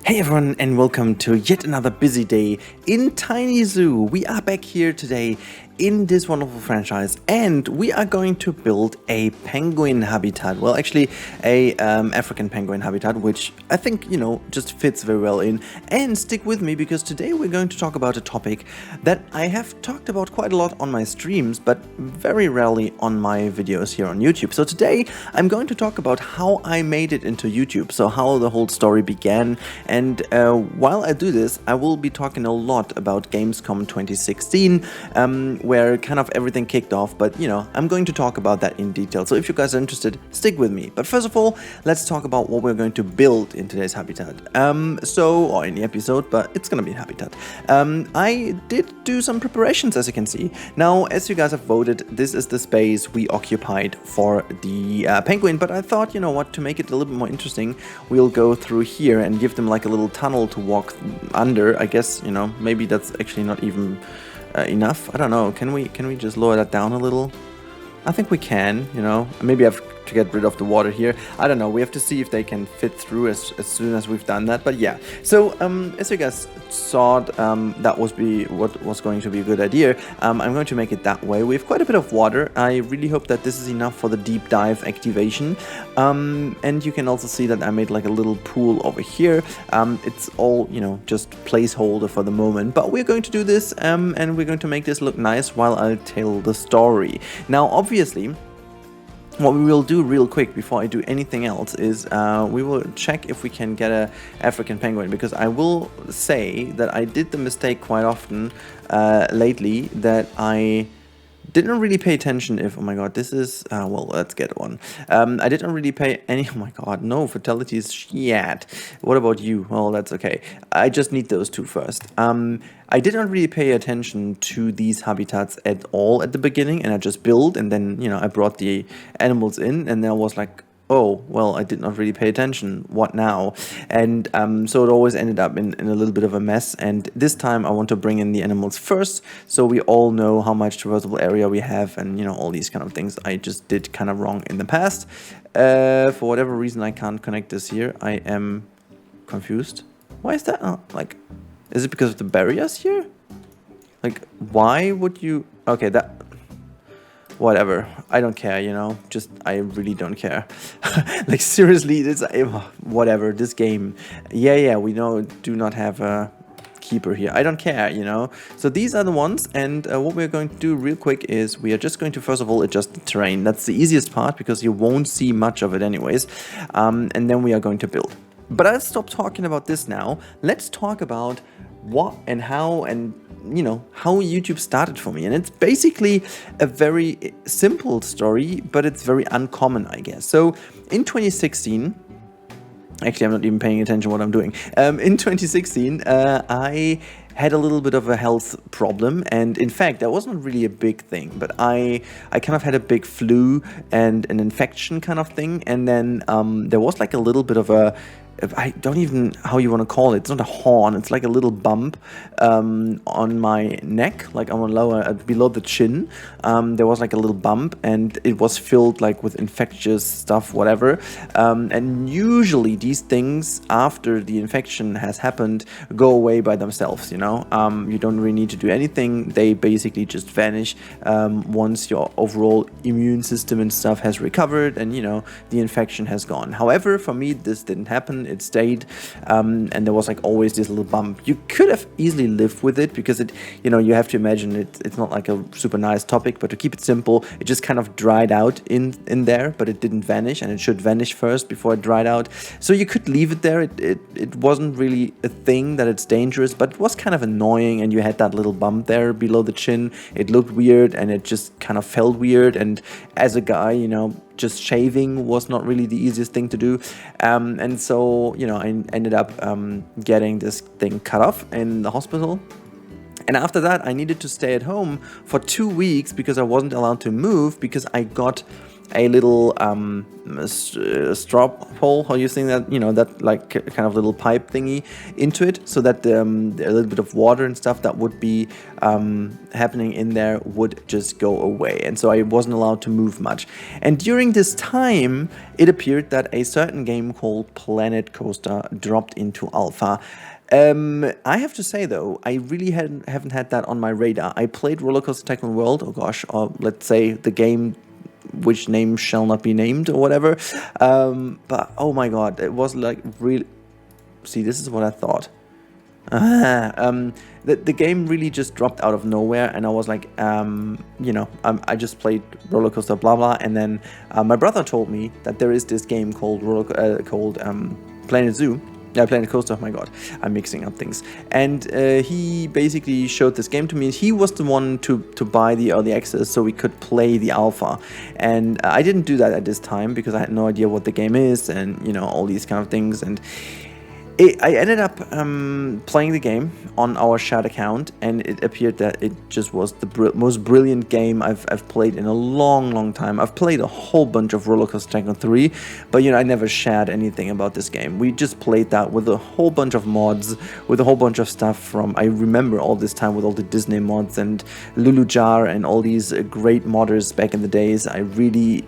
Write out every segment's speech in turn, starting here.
Hey everyone, and welcome to yet another busy day in Tiny Zoo. We are back here today in this wonderful franchise, and we are going to build a penguin habitat. Well, actually a African penguin habitat, which I think, just fits very well in. And stick with me, because today we're going to talk about a topic that I have talked about quite a lot on my streams, but very rarely on my videos here on YouTube. So today I'm going to talk about how I made it into YouTube, so how the whole story began. And while I do this, I will be talking a lot about Gamescom 2016, where kind of everything kicked off, but I'm going to talk about that in detail. So if you guys are interested, stick with me. But first of all, let's talk about what we're going to build in today's habitat. Or in the episode, but it's gonna be a habitat. I did do some preparations, as you can see. Now, as you guys have voted, this is the space we occupied for the penguin, but I thought, you know what, to make it a little bit more interesting, we'll go through here and give them like a little tunnel to walk under. I guess, maybe that's actually not even enough. I don't know. Can we just lower that down a little? I think we can, Maybe I have to get rid of the water here. I don't know. We have to see if they can fit through as soon as we've done that. But yeah. So as you guys saw, that what was going to be a good idea. I'm going to make it that way. We have quite a bit of water. I really hope that this is enough for the deep dive activation. And you can also see that I made like a little pool over here. It's all, just placeholder for the moment. But we're going to do this, and we're going to make this look nice while I tell the story. Now, obviously, what we will do real quick before I do anything else is we will check if we can get a African penguin, because I will say that I did the mistake quite often lately that I didn't really pay attention if, oh my god, this is, well, let's get one. I didn't really pay any, oh my god, no, fatalities, shit. What about you? Well, that's okay. I just need those two first. I didn't really pay attention to these habitats at all at the beginning, and I just built, and then, I brought the animals in, and then I was like, oh, well, I did not really pay attention. What now? And so it always ended up in a little bit of a mess. And this time I want to bring in the animals first, so we all know how much traversable area we have, and all these kind of things I just did kind of wrong in the past. For whatever reason, I can't connect this here. I am confused. Why is that? Oh, is it because of the barriers here? Why would you... Okay, that... Whatever, I don't care, I really don't care. Seriously, it's whatever, this game. Yeah, we do not have a keeper here. I don't care, So these are the ones, and what we're going to do real quick is we are just going to first of all adjust the terrain. That's the easiest part, because you won't see much of it anyways. And then we are going to build. But let's stop talking about this now. Let's talk about what and how, and how YouTube started for me. And it's basically a very simple story, but it's very uncommon, I guess. So in 2016, actually I'm not even paying attention what I'm doing. In 2016, I had a little bit of a health problem, and in fact that wasn't really a big thing, but I kind of had a big flu and an infection kind of thing, and then there was like a little bit of a, I don't even how you want to call it. It's not a horn. It's like a little bump on my neck, like on lower below the chin. There was like a little bump, and it was filled like with infectious stuff, whatever. And usually these things, after the infection has happened, go away by themselves. You don't really need to do anything. They basically just vanish once your overall immune system and stuff has recovered, and the infection has gone. However, for me, this didn't happen. It stayed, and there was like always this little bump. You could have easily lived with it, because it, you have to imagine it's not like a super nice topic, but to keep it simple, it just kind of dried out in there, but it didn't vanish, and it should vanish first before it dried out. So you could leave it there. It wasn't really a thing that it's dangerous, but it was kind of annoying, and you had that little bump there below the chin. It looked weird, and it just kind of felt weird, and as a guy, just shaving was not really the easiest thing to do, and so I ended up getting this thing cut off in the hospital. And after that, I needed to stay at home for 2 weeks, because I wasn't allowed to move, because I got a little straw hole, how you think that, you know, that like kind of little pipe thingy into it, so that a little bit of water and stuff that would be happening in there would just go away. And so I wasn't allowed to move much. And during this time, it appeared that a certain game called Planet Coaster dropped into alpha. I have to say though, I really haven't had that on my radar. I played Roller Coaster Tycoon World, oh gosh, or let's say the game which name shall not be named or whatever. But oh my god, it was like really. See, this is what I thought. The game really just dropped out of nowhere, and I was like, you know, I just played Roller Coaster blah blah, and then my brother told me that there is this game called Planet Zoo. Yeah, Planet Coaster, oh my god, I'm mixing up things. And he basically showed this game to me. He was the one to buy the early access so we could play the alpha. And I didn't do that at this time because I had no idea what the game is and, you know, all these kind of things. And I ended up playing the game on our shared account, and it appeared that it just was the most brilliant game I've played in a long time. I've played a whole bunch of Roller Coaster Tycoon 3, but you know, I never shared anything about this game. We just played that with a whole bunch of mods, with a whole bunch of stuff from, I remember all this time with all the Disney mods and Lulu Jar and all these great modders back in the days. I really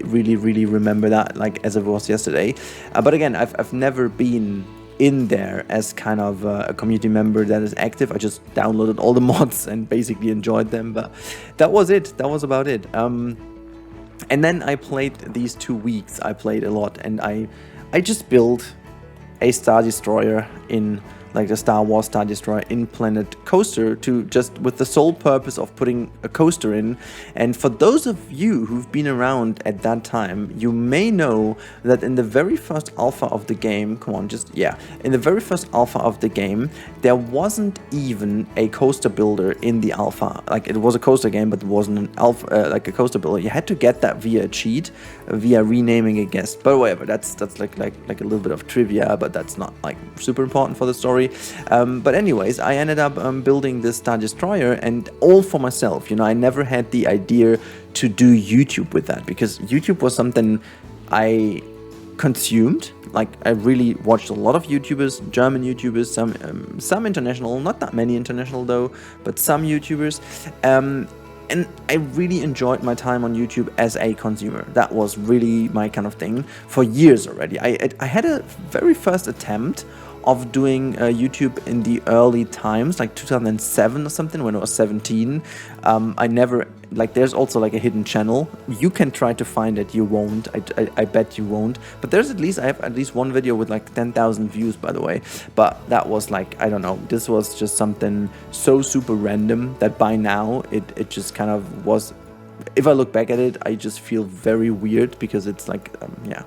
remember that like as it was yesterday. But again, I've never been in there as kind of a community member that is active. I just downloaded all the mods and basically enjoyed them, but that was it. That was about it. And then I played these 2 weeks. I played a lot, and I just built a Star Destroyer in like the Star Wars Star Destroyer in Planet Coaster, to just with the sole purpose of putting a coaster in. And for those of you who've been around at that time, you may know that in the very first alpha of the game, in the very first alpha of the game, there wasn't even a coaster builder in the alpha. Like, it was a coaster game, but it wasn't an alpha, like a coaster builder. You had to get that via a cheat, via renaming a guest. But whatever, that's like a little bit of trivia, but that's not like super important for the story. But anyways, I ended up building this Star Destroyer, and all for myself. You know, I never had the idea to do YouTube with that, because YouTube was something I consumed. Like, I really watched a lot of YouTubers, German YouTubers, some international, not that many international though, but some YouTubers. And I really enjoyed my time on YouTube as a consumer. That was really my kind of thing for years already. I had a very first attempt of doing YouTube in the early times, like 2007 or something, when I was 17. I never, like, there's also like a hidden channel. You can try to find it, you won't. I bet you won't. But there's I have at least one video with like 10,000 views, by the way. But that was like, I don't know, this was just something so super random that by now it just kind of was. If I look back at it, I just feel very weird, because it's like, yeah,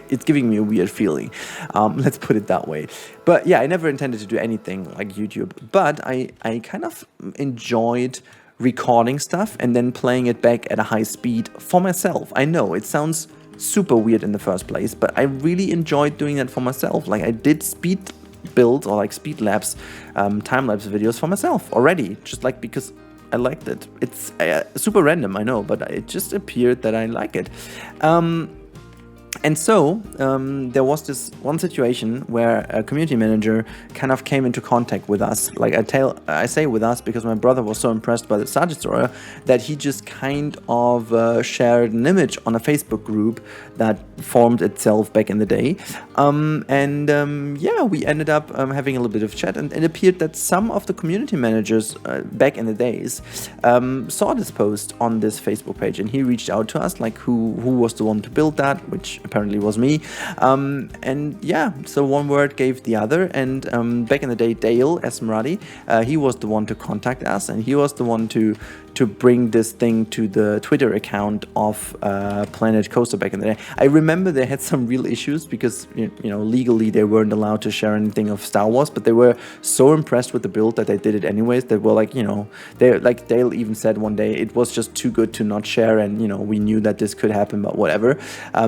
it's giving me a weird feeling. Let's put it that way. But yeah, I never intended to do anything like YouTube, but I kind of enjoyed recording stuff and then playing it back at a high speed for myself. I know it sounds super weird in the first place, but I really enjoyed doing that for myself. Like, I did speed builds or like speed lapse, time-lapse videos for myself already, just like because I liked it. It's super random, I know, but it just appeared that I like it. And so there was this one situation where a community manager kind of came into contact with us. Like, I say with us because my brother was so impressed by the Star Destroyer that he just kind of shared an image on a Facebook group that formed itself back in the day. Yeah, we ended up having a little bit of chat, and it appeared that some of the community managers back in the days saw this post on this Facebook page, and he reached out to us, like who was the one to build that, which apparently was me. And yeah, so one word gave the other, and back in the day, Dale Esmeraldi, he was the one to contact us, and he was the one to bring this thing to the Twitter account of Planet Coaster back in the day. I remember they had some real issues because, you know, legally they weren't allowed to share anything of Star Wars, but they were so impressed with the build that they did it anyways. They were like, you know, they like Dale even said one day it was just too good to not share, and you know, we knew that this could happen, but whatever.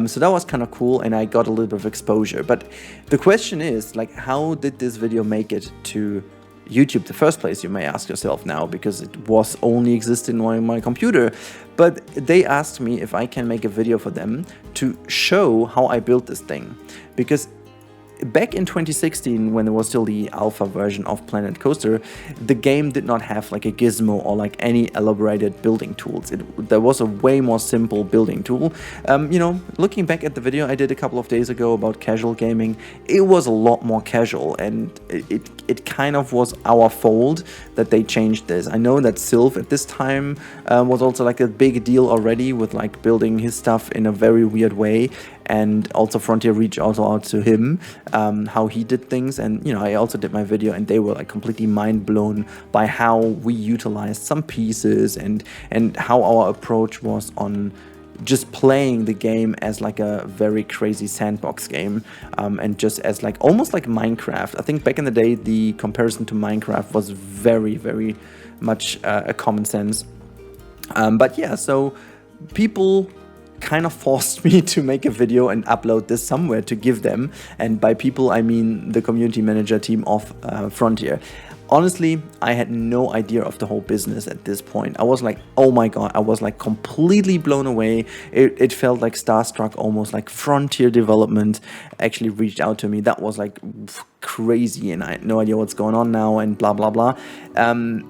So that was kind of cool, and I got a little bit of exposure. But the question is, like, how did this video make it to YouTube the first place, you may ask yourself now, because it was only existing on my computer. But they asked me if I can make a video for them to show how I built this thing, because back in 2016, when there was still the alpha version of Planet Coaster, the game did not have like a gizmo or like any elaborated building tools. There was a way more simple building tool. You know, looking back at the video I did a couple of days ago about casual gaming, it was a lot more casual, and it kind of was our fault that they changed this. I know that Sylph at this time was also like a big deal already with like building his stuff in a very weird way. And also Frontier reached also out to him, how he did things. And, you know, I also did my video and they were like completely mind blown by how we utilized some pieces and how our approach was on just playing the game as like a very crazy sandbox game, and just as like almost like Minecraft. I think back in the day, the comparison to Minecraft was very, very much a common sense. But yeah, so people kind of forced me to make a video and upload this somewhere to give them, and by people I mean the community manager team of Frontier. Honestly, I had no idea of the whole business at this point. I was like, oh my god, I was like completely blown away. It felt like starstruck almost, like Frontier Development actually reached out to me. That was like crazy, and I had no idea what's going on now and blah blah blah.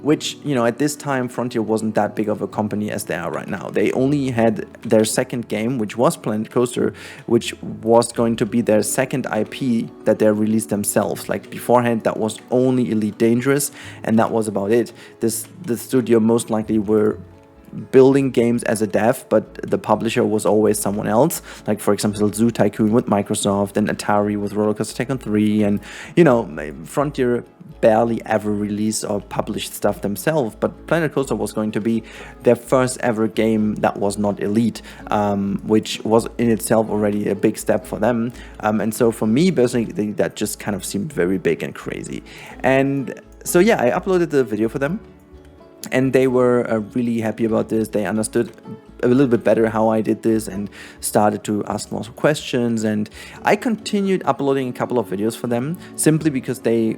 Which, you know, at this time Frontier wasn't that big of a company as they are right now. They only had their second game, which was Planet Coaster, which was going to be their second IP that they released themselves. Like beforehand, that was only Elite Dangerous, and that was about it. The studio most likely were building games as a dev, but the publisher was always someone else, like for example Zoo Tycoon with Microsoft and Atari with Roller Coaster Tycoon 3, and you know, Frontier barely ever released or published stuff themselves. But Planet Coaster was going to be their first ever game that was not Elite, which was in itself already a big step for them, and so for me basically that just kind of seemed very big and crazy. And so yeah, I uploaded the video for them, and they were really happy about this. They understood a little bit better how I did this and started to ask more questions. And I continued uploading a couple of videos for them simply because they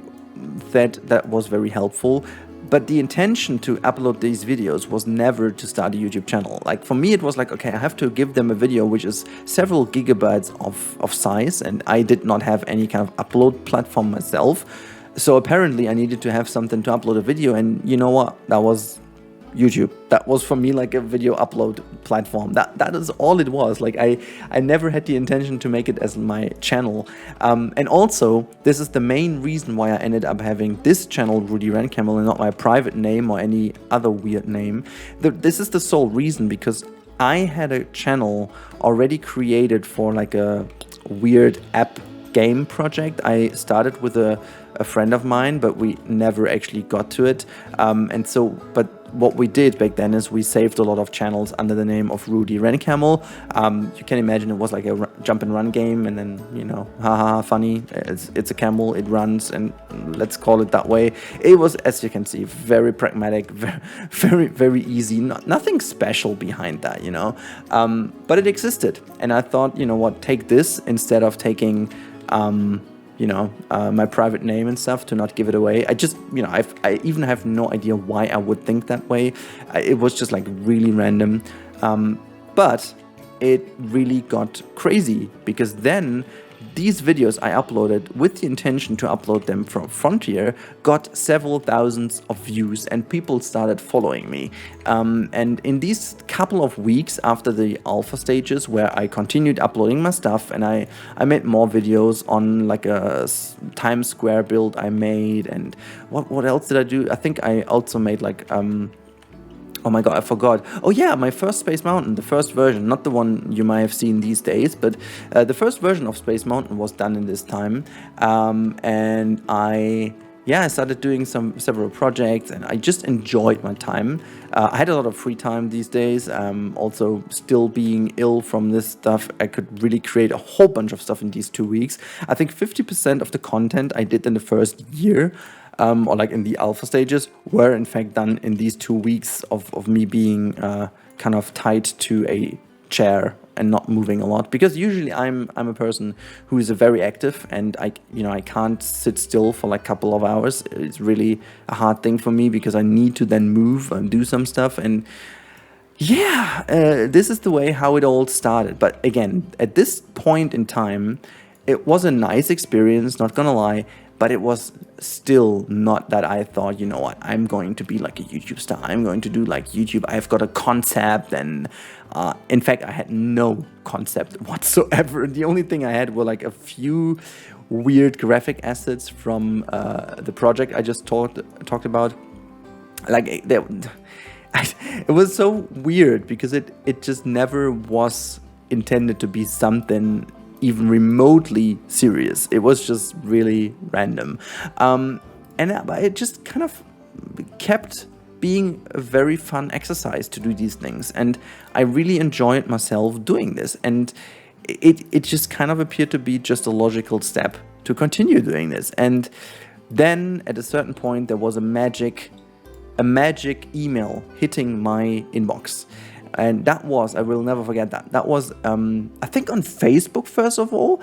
said that was very helpful. But the intention to upload these videos was never to start a YouTube channel. Like for me, it was like, okay, I have to give them a video which is several gigabytes of size, and I did not have any kind of upload platform myself. So apparently I needed to have something to upload a video, and you know what? That was YouTube. That was for me like a video upload platform. That is all it was. Like I never had the intention to make it as my channel. And also, this is the main reason why I ended up having this channel, Rudy Rancamel, and not my private name or any other weird name. This is the sole reason, because I had a channel already created for like a weird app game project. I started with a friend of mine, but we never actually got to it. And so, but what we did back then is we saved a lot of channels under the name of Rudy Rancamel. You can imagine it was like a jump and run game, and then, you know, haha, funny, it's a camel, it runs, and let's call it that way. It was, as you can see, very pragmatic, very, very easy, nothing special behind that, you know. But it existed, and I thought, you know what, take this instead of taking you know, my private name and stuff, to not give it away. I just, you know, I even have no idea why I would think that way. It was just like really random. But it really got crazy, because then these videos I uploaded with the intention to upload them from Frontier got several thousands of views, and people started following me. And in these couple of weeks after the alpha stages, where I continued uploading my stuff, and I made more videos on like a Times Square build I made, and what else did I do? I think I also made like oh my god, I forgot. Oh yeah, my first Space Mountain, the first version, not the one you might have seen these days, but the first version of Space Mountain was done in this time. And I started doing several projects, and I just enjoyed my time. I had a lot of free time these days. Also, still being ill from this stuff, I could really create a whole bunch of stuff in these 2 weeks. I think 50% of the content I did in the first year, or like in the alpha stages, were in fact done in these 2 weeks of me being kind of tied to a chair and not moving a lot, because usually I'm a person who is very active, and I can't sit still for like a couple of hours. It's really a hard thing for me because I need to then move and do some stuff. And yeah, this is the way how it all started. But again, at this point in time, it was a nice experience, not gonna lie, but it was still not that I thought, you know what, I'm going to be like a YouTube star. I'm going to do like YouTube. I've got a concept, and in fact, I had no concept whatsoever. The only thing I had were like a few weird graphic assets from the project I just talked about. Like it was so weird because it just never was intended to be something even remotely serious. It was just really random. And it just kind of kept being a very fun exercise to do these things. And I really enjoyed myself doing this. And it just kind of appeared to be just a logical step to continue doing this. And then at a certain point, there was a magic email hitting my inbox. And that was, I will never forget that. That was, I think on Facebook, first of all,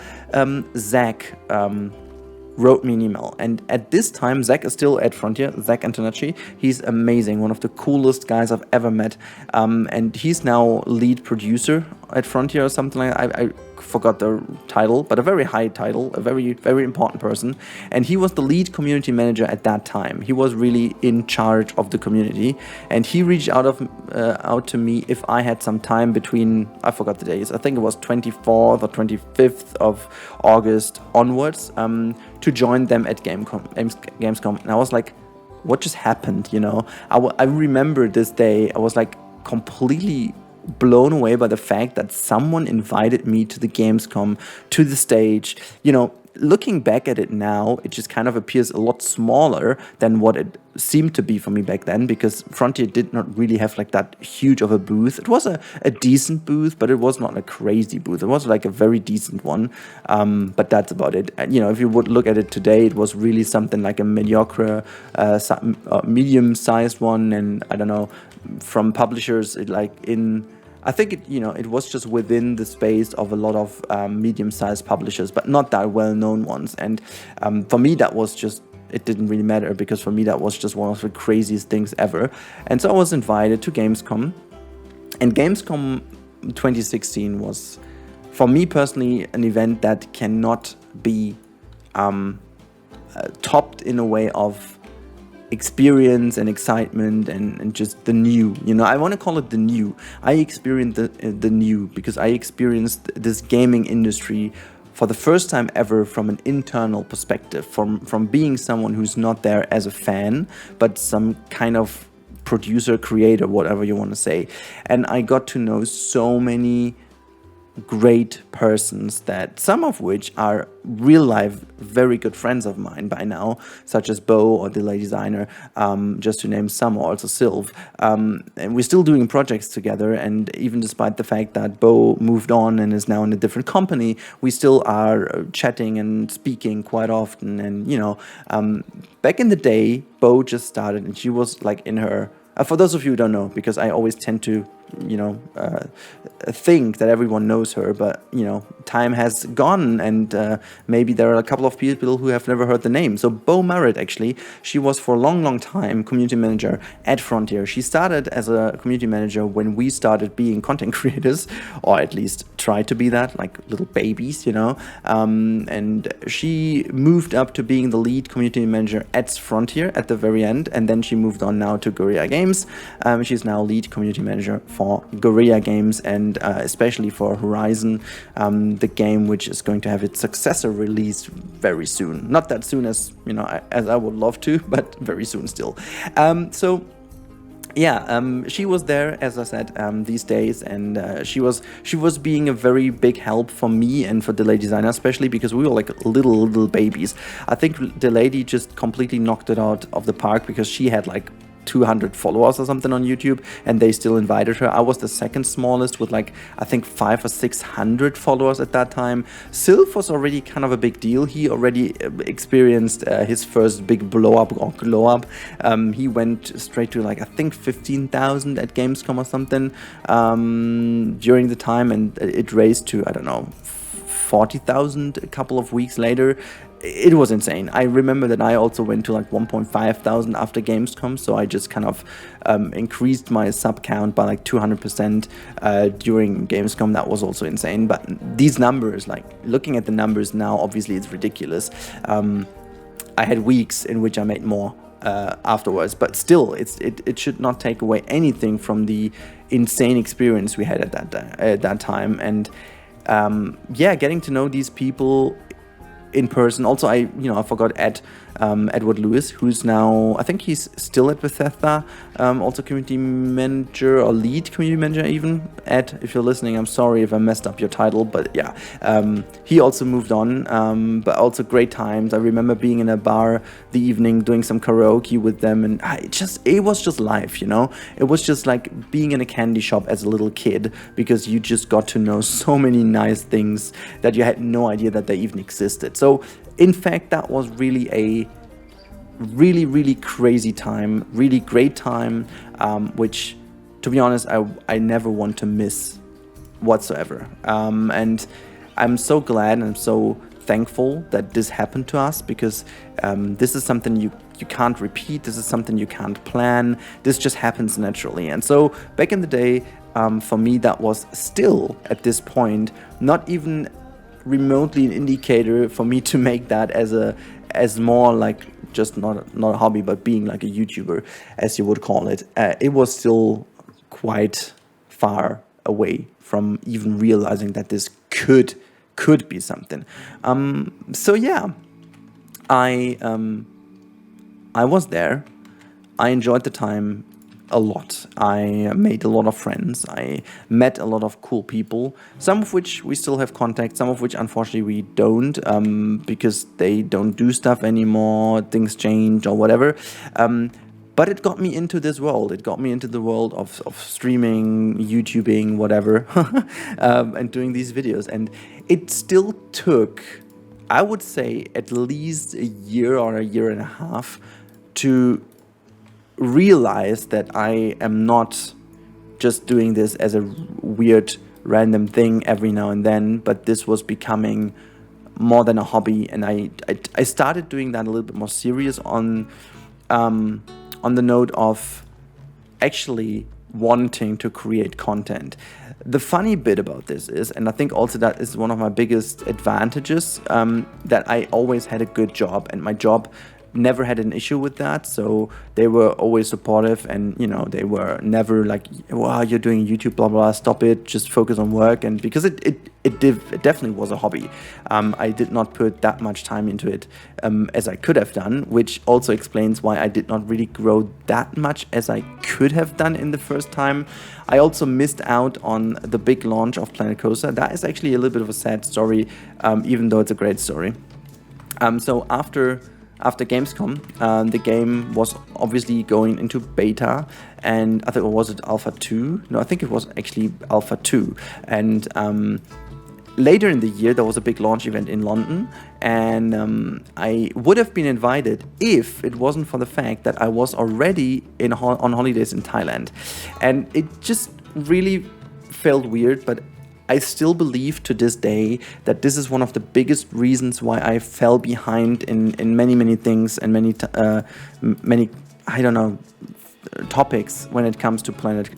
Zach wrote me an email. And at this time, Zach is still at Frontier, Zach Antonacci. He's amazing, one of the coolest guys I've ever met. And he's now lead producer at Frontier or something like that. I forgot the title, but a very high title, a very, very important person. And he was the lead community manager at that time. He was really in charge of the community. And he reached out to me if I had some time between, I forgot the days, I think it was 24th or 25th of August onwards, to join them at Gamescom. And I was like, what just happened, you know? I remember this day, I was like completely blown away by the fact that someone invited me to the Gamescom, to the stage. You know, looking back at it now, it just kind of appears a lot smaller than what it seemed to be for me back then, because Frontier did not really have like that huge of a booth. It was a decent booth, but it was not a crazy booth. It was like a very decent one, but that's about it. And, you know, if you would look at it today, it was really something like a mediocre, medium-sized one, and I don't know, from publishers, I think it was just within the space of a lot of medium-sized publishers, but not that well-known ones. And for me, that was just, it didn't really matter, because for me, that was just one of the craziest things ever. And so I was invited to Gamescom, and Gamescom 2016 was, for me personally, an event that cannot be topped in a way of experience and excitement and just the new, you know. I want to call it the new. I experienced the new because I experienced this gaming industry for the first time ever from an internal perspective, from being someone who's not there as a fan, but some kind of producer, creator, whatever you want to say. And I got to know so many great persons, that some of which are real life very good friends of mine by now, such as Bo or Delay Designer, just to name some, or also Sylv. And we're still doing projects together, and even despite the fact that Bo moved on and is now in a different company, we still are chatting and speaking quite often. And, you know, back in the day, Bo just started, and she was like in her, for those of you who don't know, because I always tend to, you know, think that everyone knows her, but, you know, time has gone, and maybe there are a couple of people who have never heard the name. So Bo Merritt, actually, she was for a long time community manager at Frontier. She started as a community manager when we started being content creators, or at least tried to be that, like little babies, you know. And she moved up to being the lead community manager at Frontier at the very end, and then she moved on now to Guerrilla Games. She's now lead community manager for Guerrilla Games, and especially for Horizon, the game which is going to have its successor released very soon. Not that soon as, you know, as I would love to, but very soon still. So yeah, she was there, as I said, these days, and she was being a very big help for me and for Delay Designer, especially because we were like little babies. I think the lady just completely knocked it out of the park, because she had like 200 followers or something on YouTube, and they still invited her. I was the second smallest with like, I think 500 or 600 followers at that time. Sylph was already kind of a big deal. He already experienced his first big blow up or glow up. He went straight to like, I think 15,000 at Gamescom or something during the time, and it raised to, I don't know, 40,000 a couple of weeks later. It was insane. I remember that I also went to like 1,500 after Gamescom, so I just kind of increased my sub count by like 200% during Gamescom. That was also insane. But these numbers, like looking at the numbers now, obviously it's ridiculous. I had weeks in which I made more afterwards, but still, it should not take away anything from the insane experience we had at that time. And yeah, getting to know these people in person. Also, I forgot Edward Lewis, who's now, I think he's still at Bethesda, also community manager or lead community manager even. Ed, if you're listening, I'm sorry if I messed up your title, but yeah, he also moved on, but also great times. I remember being in a bar the evening doing some karaoke with them, and it was just life, It was just like being in a candy shop as a little kid, because you just got to know so many nice things that you had no idea that they even existed. So in fact, that was really a really crazy time, really great time, which, to be honest, I never want to miss whatsoever. And I'm so glad and I'm so thankful that this happened to us, because this is something you can't repeat. This is something you can't plan. This just happens naturally. And so back in the day, for me, that was still at this point not even remotely an indicator for me to make that as more like just not a hobby, but being like a YouTuber, as you would call it. It was still quite far away from even realizing that this could be something. So yeah, I was there. I enjoyed the time a lot. I made a lot of friends. I met a lot of cool people, some of which we still have contact, some of which unfortunately we don't, because they don't do stuff anymore, things change or whatever. But it got me into this world. It got me into the world of streaming, YouTubing, whatever, and doing these videos. And it still took, I would say, at least a year or a year and a half to realize that I am not just doing this as a weird random thing every now and then, but this was becoming more than a hobby. And I started doing that a little bit more serious on the note of actually wanting to create content. The funny bit about this is, and I think also that is one of my biggest advantages, that I always had a good job, and my job never had an issue with that. So they were always supportive, and they were never like, wow, you're doing YouTube, blah blah, stop it, just focus on work. And because it definitely was a hobby, I did not put that much time into it as I could have done, which also explains why I did not really grow that much as I could have done in the first time. I also missed out on the big launch of Planet Coaster. That is actually a little bit of a sad story, even though it's a great story. So after Gamescom, the game was obviously going into beta, and I think, was it Alpha 2? No, I think it was actually Alpha 2. And later in the year, there was a big launch event in London, and I would have been invited if it wasn't for the fact that I was already on holidays in Thailand. And it just really felt weird, but I still believe to this day that this is one of the biggest reasons why I fell behind in many things and many I don't know, topics when it comes to Planet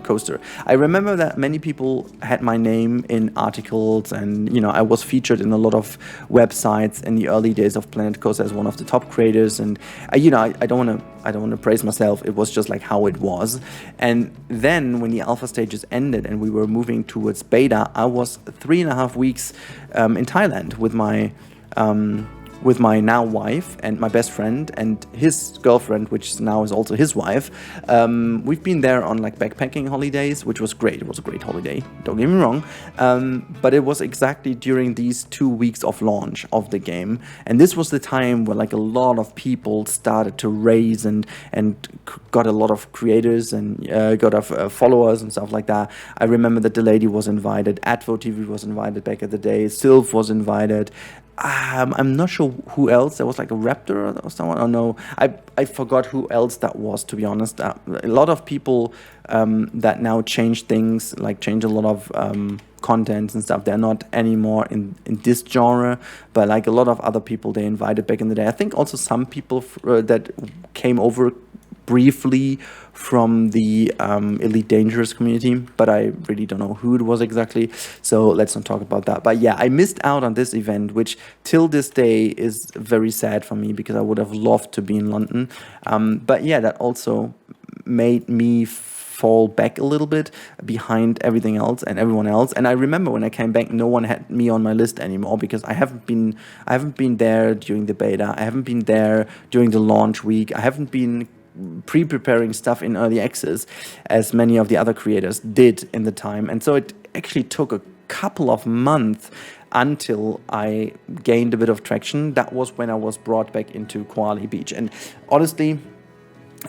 Coaster. I remember that many people had my name in articles, and I was featured in a lot of websites in the early days of Planet Coaster as one of the top creators. And I don't want to praise myself. It was just like how it was. And then when the alpha stages ended and we were moving towards beta, I was 3.5 weeks in Thailand with with my now wife and my best friend and his girlfriend, which now is also his wife. We've been there on like backpacking holidays, which was great. It was a great holiday, don't get me wrong. But it was exactly during these 2 weeks of launch of the game. And this was the time where like a lot of people started to raise and got a lot of creators and got followers and stuff like that. I remember that the lady was invited, Advo TV was invited back in the day, Sylph was invited. I'm not sure who else. There was like a Raptor or someone. Oh no, I forgot who else that was, to be honest. A lot of people that now change things, like change a lot of content and stuff. They're not anymore in this genre, but like a lot of other people they invited back in the day. I think also some people that came over briefly from the Elite Dangerous community, but I really don't know who it was exactly, so let's not talk about that. But yeah, I missed out on this event, which till this day is very sad for me, because I would have loved to be in London. But yeah, that also made me fall back a little bit behind everything else and everyone else. And I remember when I came back, no one had me on my list anymore, because I haven't been there during the beta, I haven't been there during the launch week, I haven't been pre-preparing stuff in early access as many of the other creators did in the time. And so it actually took a couple of months until I gained a bit of traction. That was when I was brought back into Koali Beach. And honestly,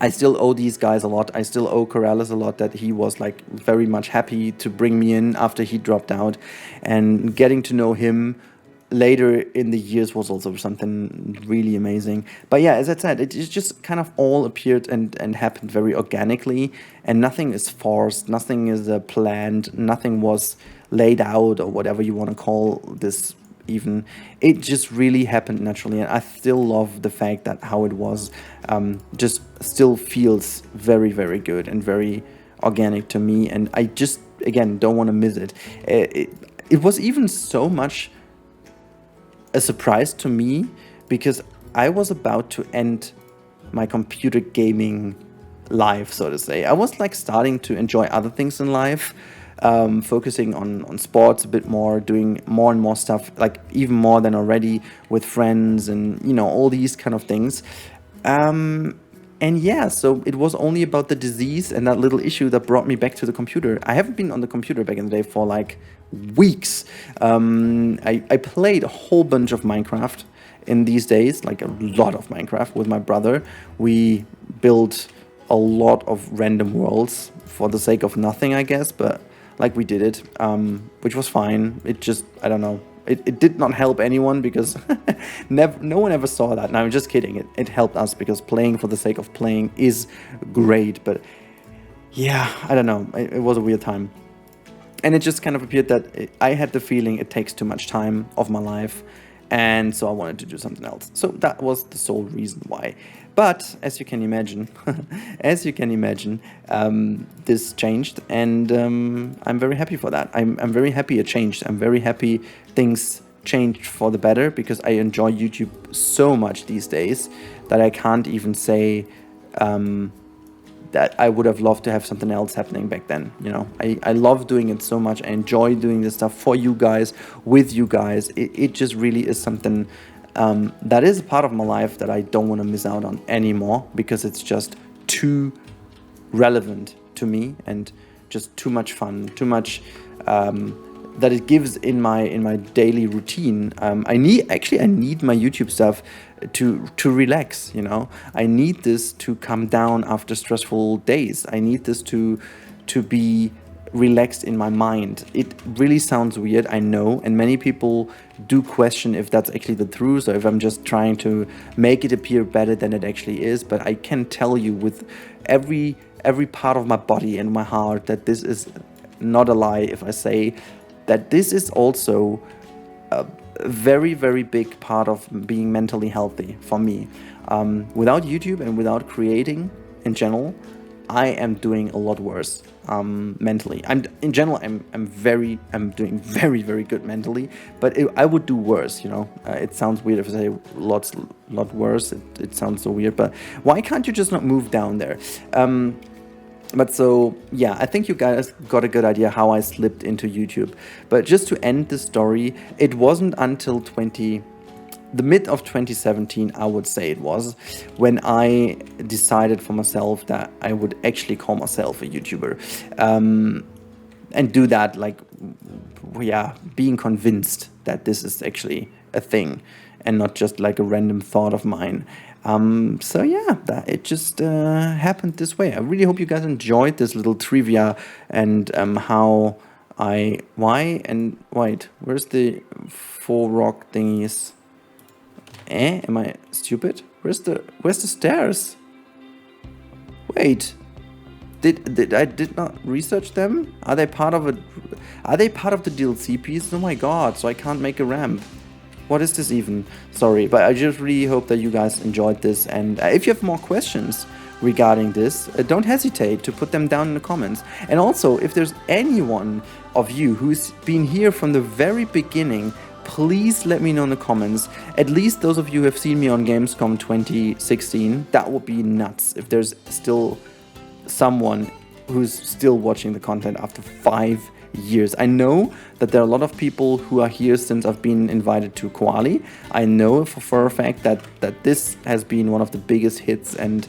I still owe these guys a lot. I still owe Corrales a lot, that he was like very much happy to bring me in after he dropped out, and getting to know him later in the years was also something really amazing. But yeah, as I said, it just kind of all appeared and happened very organically, and nothing is forced, nothing is planned, nothing was laid out, or whatever you want to call this even. It just really happened naturally, and I still love the fact that how it was just still feels very, very good and very organic to me, and I just, again, don't want to miss it. It was even so much a surprise to me, because I was about to end my computer gaming life, so to say. I was like starting to enjoy other things in life, focusing on sports a bit more, doing more and more stuff, like even more than already with friends and, you know, all these kind of things. And yeah, so it was only about the disease and that little issue that brought me back to the computer. I haven't been on the computer back in the day for like weeks. I played a whole bunch of Minecraft in these days, like a lot of Minecraft with my brother. We built a lot of random worlds for the sake of nothing, I guess, but like we did it, which was fine. It just, I don't know. It did not help anyone, because no one ever saw that. No, I'm just kidding. It helped us, because playing for the sake of playing is great. But yeah, I don't know. It was a weird time. And it just kind of appeared that I had the feeling it takes too much time of my life. And so I wanted to do something else. So that was the sole reason why. But as you can imagine, this changed, and I'm very happy for that. I'm very happy it changed. I'm very happy things changed for the better, because I enjoy YouTube so much these days that I can't even say that I would have loved to have something else happening back then. You know, I love doing it so much. I enjoy doing this stuff for you guys, with you guys. It just really is something that is a part of my life that I don't want to miss out on anymore, because it's just too relevant to me and just too much fun, too much that it gives in my daily routine. I need my YouTube stuff to relax, you know. I need this to come down after stressful days. I need this to be relaxed in my mind. It really sounds weird, I know, and many people do question if that's actually the truth, or if I'm just trying to make it appear better than it actually is. But I can tell you with every part of my body and my heart that this is not a lie if I say that this is also a very, very big part of being mentally healthy for me. Without YouTube and without creating in general, I am doing a lot worse mentally. I'm doing very, very good mentally, but I would do worse, you know. It sounds weird if I say lot worse. It sounds so weird, but why can't you just not move down there? But so, yeah, I think you guys got a good idea how I slipped into YouTube. But just to end the story, it wasn't until the mid of 2017, I would say it was, when I decided for myself that I would actually call myself a YouTuber, and do that, like, yeah, being convinced that this is actually a thing and not just like a random thought of mine. So yeah, it just happened this way. I really hope you guys enjoyed this little trivia and wait, where's the 4 rock thingies? Am I stupid? Where's the stairs? Wait, I did not research them? Are they part of the DLC piece? Oh my god, so I can't make a ramp. What is this even? Sorry, but I just really hope that you guys enjoyed this, and if you have more questions regarding this, don't hesitate to put them down in the comments. And also, if there's anyone of you who's been here from the very beginning, please let me know in the comments. At least those of you who have seen me on Gamescom 2016, that would be nuts if there's still someone who's still watching the content after 5 years. I know that there are a lot of people who are here since I've been invited to Koali. I know for a fact that this has been one of the biggest hits and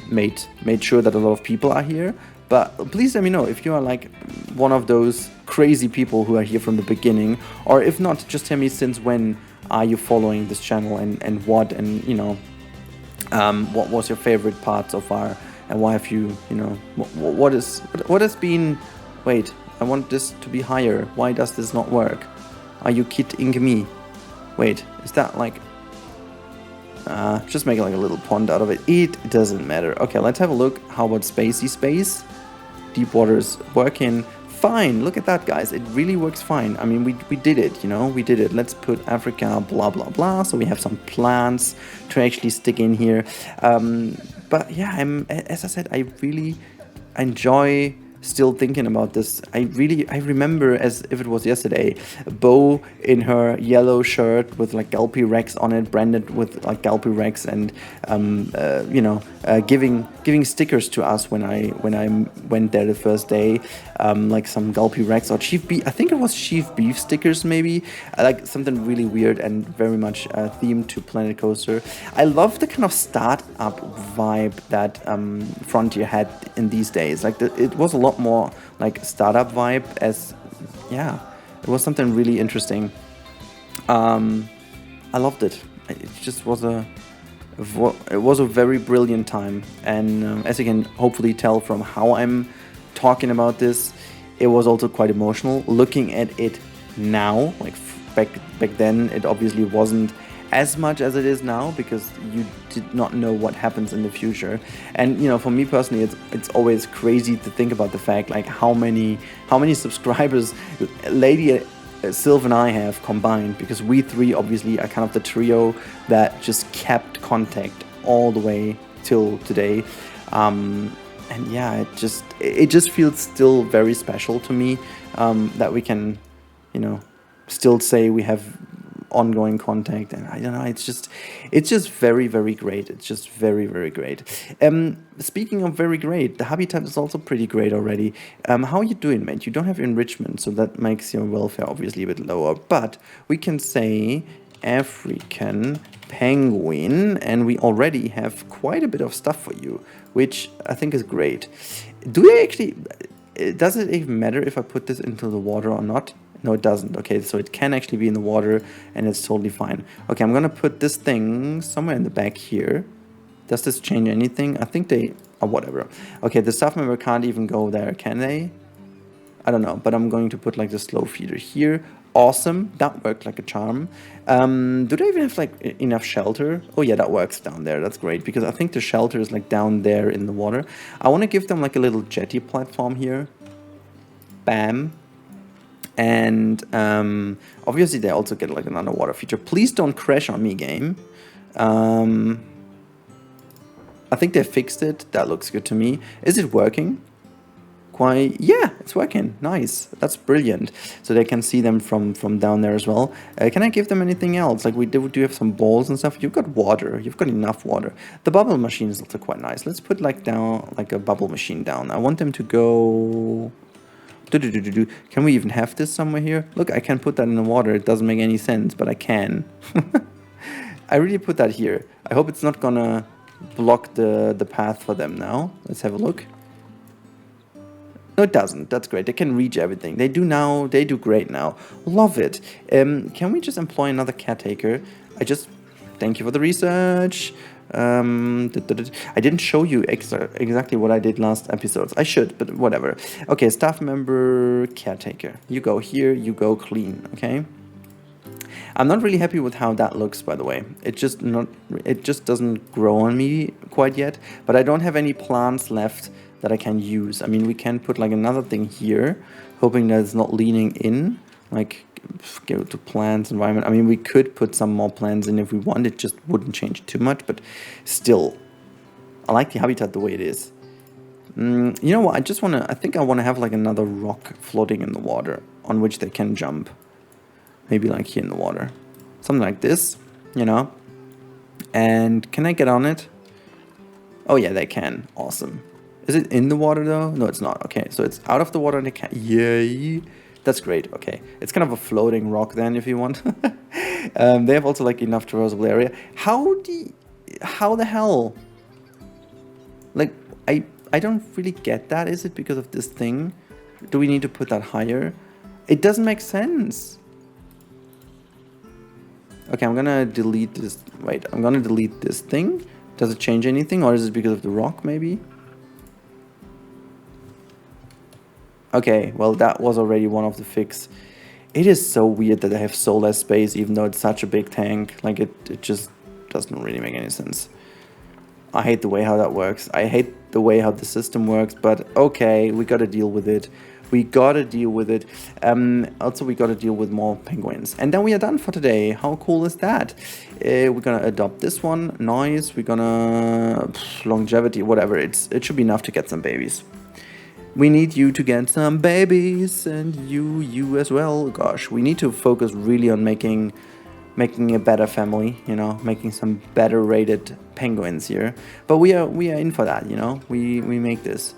made sure that a lot of people are here. But please let me know if you are like one of those crazy people who are here from the beginning, or if not, just tell me since when are you following this channel, and what, and you know, what was your favorite part so far, and why have you, you know, what has been, wait, I want this to be higher, why does this not work? Are you kidding me? Wait, is that like, just make like a little pond out of it. It doesn't matter. Okay, let's have a look. How about spacey space? Deep water's working fine. Look at that, guys. It really works fine. I mean, we did it, you know, we did it. Let's put Africa, blah, blah, blah. So we have some plants to actually stick in here. But yeah, as I said, I really enjoy still thinking about this. I remember as if it was yesterday, Bo in her yellow shirt with like Gulpy Rex on it, branded with like Gulpy Rex, and you know, giving stickers to us when I went there the first day, like some Gulpy Rex or Chief Beef. I think it was Chief Beef stickers, maybe, like something really weird and very much themed to Planet Coaster. I love the kind of startup vibe that Frontier had in these days. Like it was a lot more like startup vibe, as yeah, it was something really interesting. I loved it. It just was a very brilliant time, and as you can hopefully tell from how I'm talking about this, it was also quite emotional. Looking at it now, like back then, it obviously wasn't as much as it is now, because you did not know what happens in the future. And you know, for me personally, it's always crazy to think about the fact like how many subscribers Lady Sylv and I have combined, because we three obviously are kind of the trio that just kept contact all the way till today. And yeah, it just feels still very special to me, that we can, you know, still say we have ongoing contact. And I don't know, it's just very, very great. It's just very, very great. Speaking of very great, the habitat is also pretty great already. How are you doing, mate? You don't have enrichment, so that makes your welfare obviously a bit lower, but we can say African penguin, and we already have quite a bit of stuff for you, which I think is great. Does it even matter if I put this into the water or not? No, it doesn't. Okay, so it can actually be in the water, and it's totally fine. Okay, I'm gonna put this thing somewhere in the back here. Does this change anything? I think whatever. Okay, the staff member can't even go there, can they? I don't know, but I'm going to put like the slow feeder here. Awesome, that worked like a charm. Do they even have like enough shelter? Oh yeah, that works down there. That's great, because I think the shelter is like down there in the water. I want to give them like a little jetty platform here. Bam. And obviously they also get like an underwater feature. Please don't crash on me, game. I think they fixed it. That looks good to me. Is it working? Yeah, it's working. Nice. That's brilliant. So they can see them from down there as well. Can I give them anything else? Like we do have some balls and stuff. You've got water. You've got enough water. The bubble machine is also quite nice. Let's put like down like a bubble machine down. I want them to go. Can we even have this somewhere here? Look, I can put that in the water. It doesn't make any sense, but I can. I really put that here. I hope it's not gonna block the path for them now. Let's have a look. No, it doesn't. That's great. They can reach everything. They do now. They do great now. Love it. Can we just employ another caretaker? Thank you for the research. I didn't show you exactly what I did last episodes. I should, but whatever. Okay, staff member, caretaker. You go here, you go clean, okay? I'm not really happy with how that looks, by the way. It just doesn't grow on me quite yet, but I don't have any plants left that I can use. I mean, we can put like another thing here, hoping that it's not leaning in, like go to plants, environment. I mean, we could put some more plants in if we want. It just wouldn't change too much, but still, I like the habitat the way it is. You know what? I think I want to have like another rock floating in the water on which they can jump. Maybe like here in the water. Something like this, you know. And can I get on it? Oh yeah, they can. Awesome. Is it in the water though? No, it's not. Okay, so it's out of the water and they can. Yay. That's great. Okay. It's kind of a floating rock then if you want. They have also like enough traversable area. How the hell? Like, I don't really get that. Is it because of this thing? Do we need to put that higher? It doesn't make sense. Okay, I'm gonna delete this. Wait, I'm gonna delete this thing. Does it change anything, or is it because of the rock, maybe? Okay, well, that was already one of the fix. It is so weird that they have so less space, even though it's such a big tank. Like, it just doesn't really make any sense. I hate the way how that works. I hate the way how the system works, but okay, we gotta deal with it. We gotta deal with it. Also, we gotta deal with more penguins. And then we are done for today. How cool is that? We're gonna adopt this one. Nice. We're gonna... longevity, whatever. It should be enough to get some babies. We need you to get some babies. And you as well. Gosh, we need to focus really on making a better family, you know, making some better rated penguins here. But we are in for that, you know. We make this.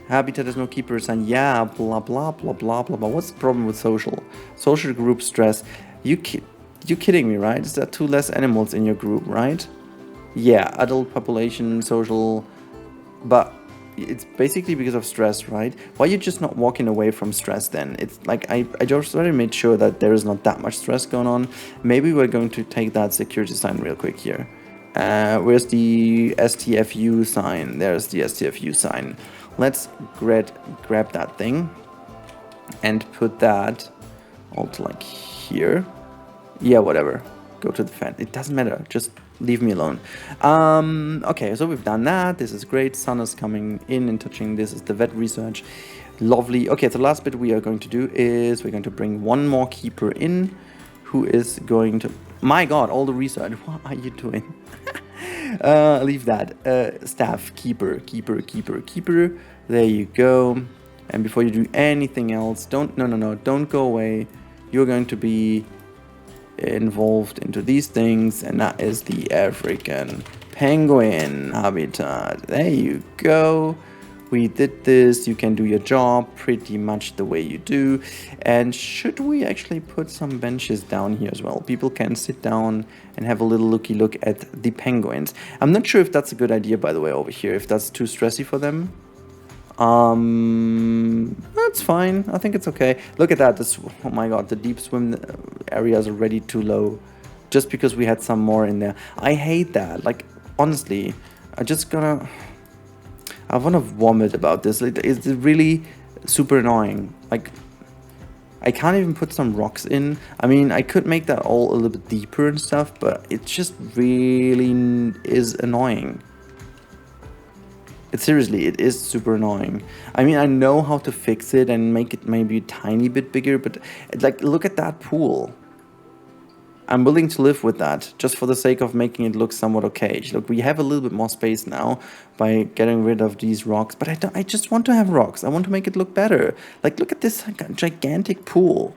Habitat has no keepers, and yeah, blah blah blah blah blah blah. What's the problem with social group stress? You kidding me, right? Is there 2 less animals in your group, right? Yeah, adult population, social, but it's basically because of stress, right? Why are you just not walking away from stress then? It's like I just already made sure that there is not that much stress going on. Maybe we're going to take that security sign real quick here. Where's the STFU sign? There's the STFU sign. Let's grab that thing and put that also like here. Yeah, whatever. Go to the fan. It doesn't matter. Just leave me alone. Okay, so we've done that. This is great. Sun is coming in and touching. This is the vet research. Lovely. Okay, so the last bit we are going to do is we're going to bring one more keeper in who is going to... My God, all the research. What are you doing? Leave that. Staff, keeper. There you go. And before you do anything else, don't go away. You're going to be involved into these things, and that is the African penguin habitat. There you go. We did this. You can do your job pretty much the way you do. And should we actually put some benches down here as well? People can sit down and have a little looky look at the penguins. I'm not sure if that's a good idea, by the way, over here, if that's too stressy for them. That's fine. I think it's okay. Look at that. This, oh my God, the deep swim area is already too low just because we had some more in there. I hate that. Like, honestly, I want to vomit about this. It's really super annoying. Like, I can't even put some rocks in. I mean, I could make that all a little bit deeper and stuff, but it just really is annoying. Seriously, it is super annoying. I mean, I know how to fix it and make it maybe a tiny bit bigger, but like, look at that pool. I'm willing to live with that just for the sake of making it look somewhat okay. Look, we have a little bit more space now by getting rid of these rocks, but I just want to have rocks. I want to make it look better. Like, look at this gigantic pool.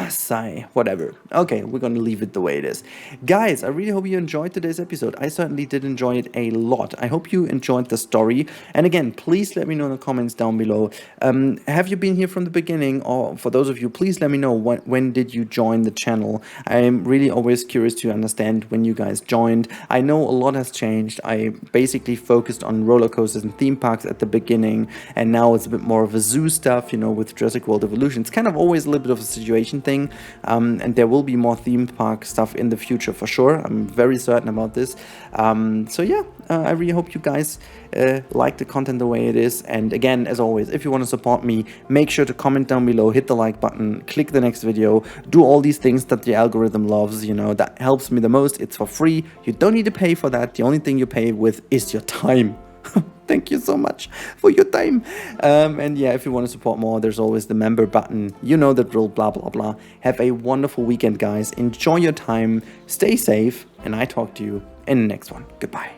Sigh, whatever. Okay, we're gonna leave it the way it is. Guys, I really hope you enjoyed today's episode. I certainly did enjoy it a lot. I hope you enjoyed the story. And again, please let me know in the comments down below. Have you been here from the beginning? Or for those of you, please let me know when did you join the channel. I'm really always curious to understand when you guys joined. I know a lot has changed. I basically focused on roller coasters and theme parks at the beginning, and now it's a bit more of a zoo stuff, you know, with Jurassic World Evolution. It's kind of always a little bit of a situation thing, and there will be more theme park stuff in the future for sure. I'm very certain about this. So yeah, I really hope you guys like the content the way it is. And again, as always, if you want to support me, make sure to comment down below, hit the like button, click the next video, do all these things that the algorithm loves. You know, that helps me the most. It's for free. You don't need to pay for that. The only thing you pay with is your time. Thank you so much for your time. And yeah, if you want to support more, there's always the member button. You know the drill, blah, blah, blah. Have a wonderful weekend, guys. Enjoy your time. Stay safe. And I talk to you in the next one. Goodbye.